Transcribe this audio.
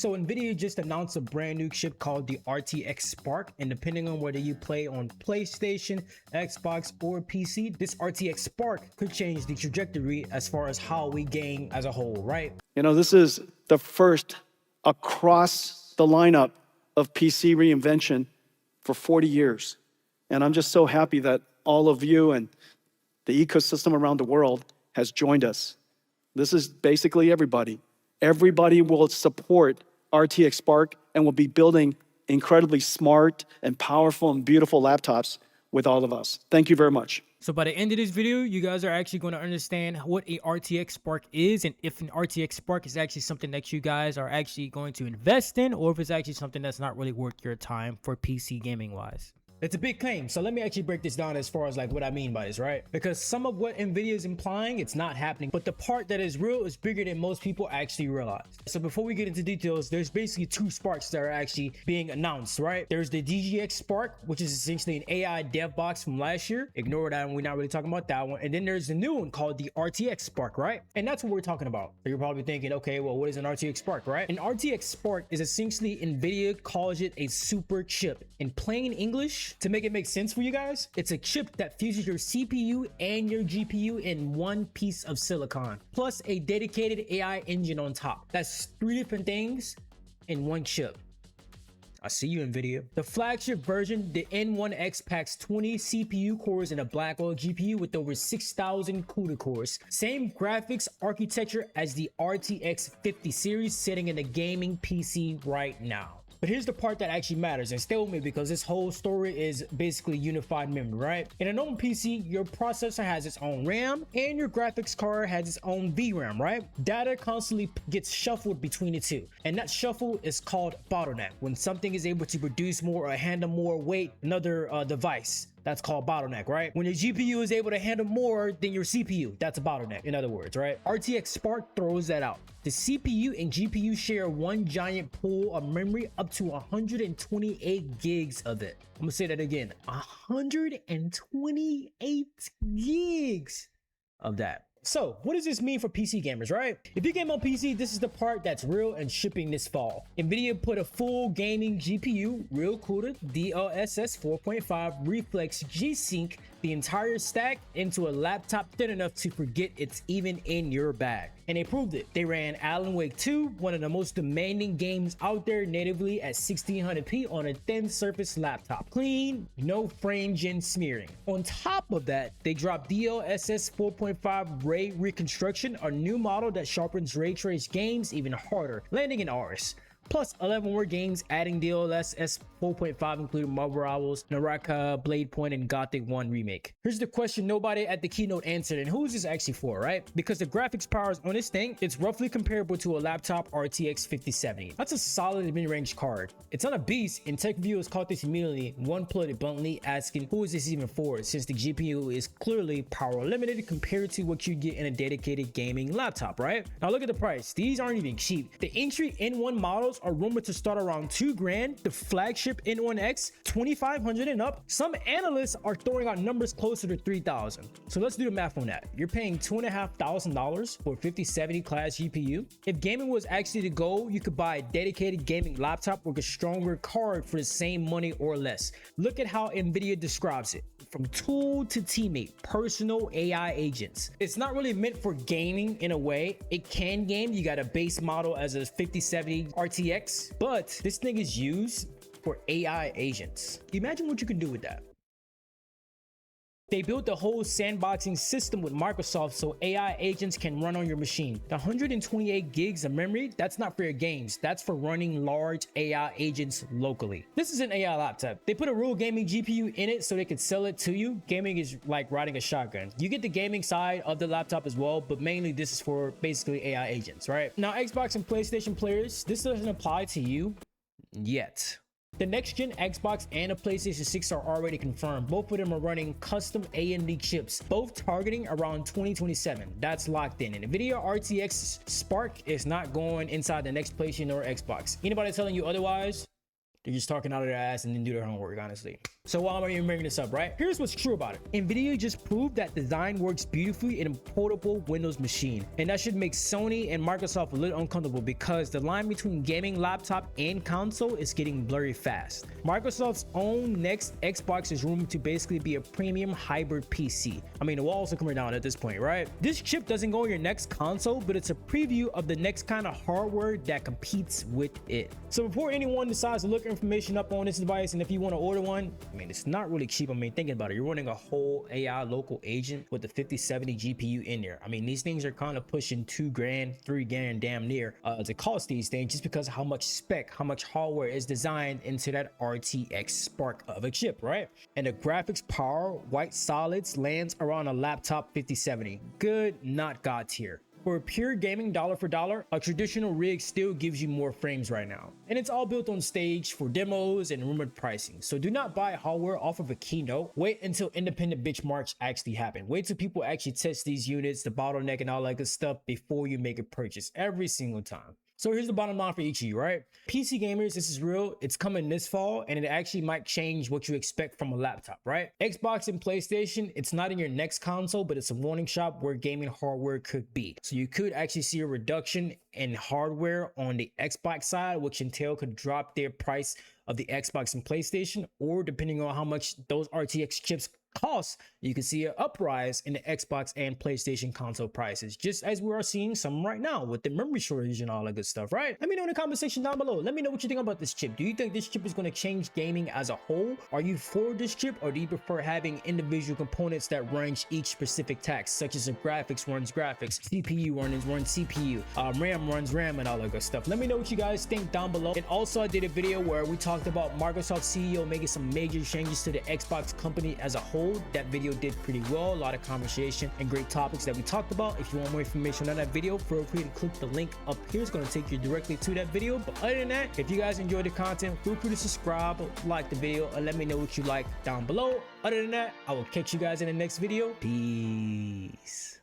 So NVIDIA just announced a brand new chip called the RTX Spark, and depending on whether you play on PlayStation, Xbox, or PC, this RTX Spark could change the trajectory as far as how we game as a whole, right? You know, this is the first across the lineup of PC reinvention for 40 years. And I'm just so happy that all of you and the ecosystem around the world has joined us. This is basically everybody. Everybody will support RTX Spark and will be building incredibly smart and powerful and beautiful laptops with all of us. Thank you very much. So by the end of this video, you guys are actually going to understand what a RTX Spark is, and if an RTX Spark is actually something that you guys are actually going to invest in, or if it's actually something that's not really worth your time for PC gaming wise. It's a big claim, so let me actually break this down as far as like what I mean by this, right? Because some of what NVIDIA is implying, it's not happening, but the part that is real is bigger than most people actually realize. So before we get into details, there's basically two Sparks that are actually being announced, right? There's the DGX Spark, which is essentially an AI dev box from last year. Ignore that one, we're not really talking about that one. And then there's the new one called the RTX Spark, right? And that's what we're talking about. So you're probably thinking, okay, well, what is an RTX Spark, right? An RTX Spark is essentially NVIDIA calls it a super chip. In plain English, to make it make sense for you guys, it's a chip that fuses your CPU and your GPU in one piece of silicon, plus a dedicated AI engine on top. That's three different things in one chip. I see you, NVIDIA. The flagship version, the N1X, packs 20 CPU cores and a Blackwell GPU with over 6,000 CUDA cores. Same graphics architecture as the RTX 50 series sitting in the gaming PC right now. But here's the part that actually matters, and stay with me because this whole story is basically unified memory, right? In a normal PC, your processor has its own RAM and your graphics card has its own VRAM, right? Data constantly gets shuffled between the two, and that shuffle is called bottleneck. When something is able to produce more or handle more weight, another device, that's called bottleneck, right? When your GPU is able to handle more than your CPU, that's a bottleneck, in other words, right? RTX Spark throws that out. The CPU and GPU share one giant pool of memory up to 128 gigs of it. I'm gonna say that again, 128 gigs of that. So what does this mean for PC gamers, right? If you game on PC, this is the part that's real and shipping this fall. NVIDIA put a full gaming GPU, real CUDA, DLSS 4.5 Reflex G-Sync, the entire stack into a laptop thin enough to forget it's even in your bag. And they proved it. They ran Alan Wake 2, one of the most demanding games out there, natively at 1600p on a thin surface laptop. Clean, no frame gen smearing. On top of that, they dropped DLSS 4.5 Ray Reconstruction, a new model that sharpens ray trace games even harder, landing in ours. Plus 11 more games adding DLSS 4.5, including Marvel Rivals, Naraka, Blade Point, and Gothic 1 Remake. Here's the question nobody at the keynote answered, and who is this actually for, right? Because the graphics powers on this thing, it's roughly comparable to a laptop RTX 5070. That's a solid mid-range card. It's on a beast, and tech reviewers caught this immediately. One put it bluntly, asking, who is this even for, since the GPU is clearly power limited compared to what you get in a dedicated gaming laptop, right? Now look at the price. These aren't even cheap. The entry N1 models are rumored to start around $2 grand. The flagship N1X, 2,500 and up. Some analysts are throwing out numbers closer to 3,000. So let's do the math on that. You're paying $2,500 for a 5070 class GPU. If gaming was actually the goal, you could buy a dedicated gaming laptop with a stronger card for the same money or less. Look at how NVIDIA describes it. From tool to teammate, personal AI agents. It's not really meant for gaming in a way. It can game. You got a base model as a 5070 RTX, but this thing is used for AI agents. Imagine what you can do with that. They built the whole sandboxing system with Microsoft so AI agents can run on your machine. The 128 gigs of memory, that's not for your games. That's for running large AI agents locally. This is an AI laptop. They put a real gaming GPU in it so they could sell it to you. Gaming is like riding a shotgun. You get the gaming side of the laptop as well, but mainly this is for basically AI agents, right? Now, Xbox and PlayStation players, this doesn't apply to you yet. The next gen Xbox and a PlayStation 6 are already confirmed. Both of them are running custom AMD chips, both targeting around 2027. That's locked in. And NVIDIA RTX Spark is not going inside the next PlayStation or Xbox. Anybody telling you otherwise, they're just talking out of their ass and didn't do their homework, honestly. So why am I even bringing this up, right? Here's what's true about it. NVIDIA just proved that design works beautifully in a portable Windows machine. And that should make Sony and Microsoft a little uncomfortable because the line between gaming laptop and console is getting blurry fast. Microsoft's own next Xbox is rumored to basically be a premium hybrid PC. I mean, the walls are coming down at this point, right? This chip doesn't go in your next console, but it's a preview of the next kind of hardware that competes with it. So before anyone decides to look information up on this device, and if you want to order one, I mean, it's not really cheap. I mean, thinking about it, you're running a whole AI local agent with the 5070 GPU in there. I mean, these things are kind of pushing $2,000, $3,000 damn near to cost these things, just because of how much spec, how much hardware is designed into that RTX Spark of a chip, right? And the graphics power, white solids, lands around a laptop 5070. Good, not God tier. For pure gaming dollar for dollar, a traditional rig still gives you more frames right now. And it's all built on stage for demos and rumored pricing. So do not buy hardware off of a keynote. Wait until independent benchmarks actually happen. Wait till people actually test these units, the bottleneck and all that good stuff before you make a purchase every single time. So here's the bottom line for each of you, right? PC gamers, this is real. It's coming this fall, and it actually might change what you expect from a laptop, right? Xbox and PlayStation, it's not in your next console, but it's a warning shot where gaming hardware could be. So you could actually see a reduction in hardware on the Xbox side, which Intel could drop their price of the Xbox and PlayStation, or depending on how much those RTX chips cost, you can see an uprise in the Xbox and PlayStation console prices, just as we are seeing some right now with the memory shortage and all that good stuff, right? Let me know in the comment section down below. Let me know what you think about this chip. Do you think this chip is going to change gaming as a whole? Are you for this chip, or do you prefer having individual components that range each specific task, such as a graphics runs graphics, CPU runs CPU, RAM runs RAM, and all that good stuff? Let me know what you guys think down below. And also, I did a video where we talked about Microsoft CEO making some major changes to the Xbox company as a whole. That video did pretty well, a lot of conversation and great topics that we talked about. If you want more information on that video, feel free to click the link up here. It's going to take you directly to that video. But other than that, if you guys enjoyed the content, feel free to subscribe, like the video, and let me know what you like down below. Other than that, I will catch you guys in the next video. Peace.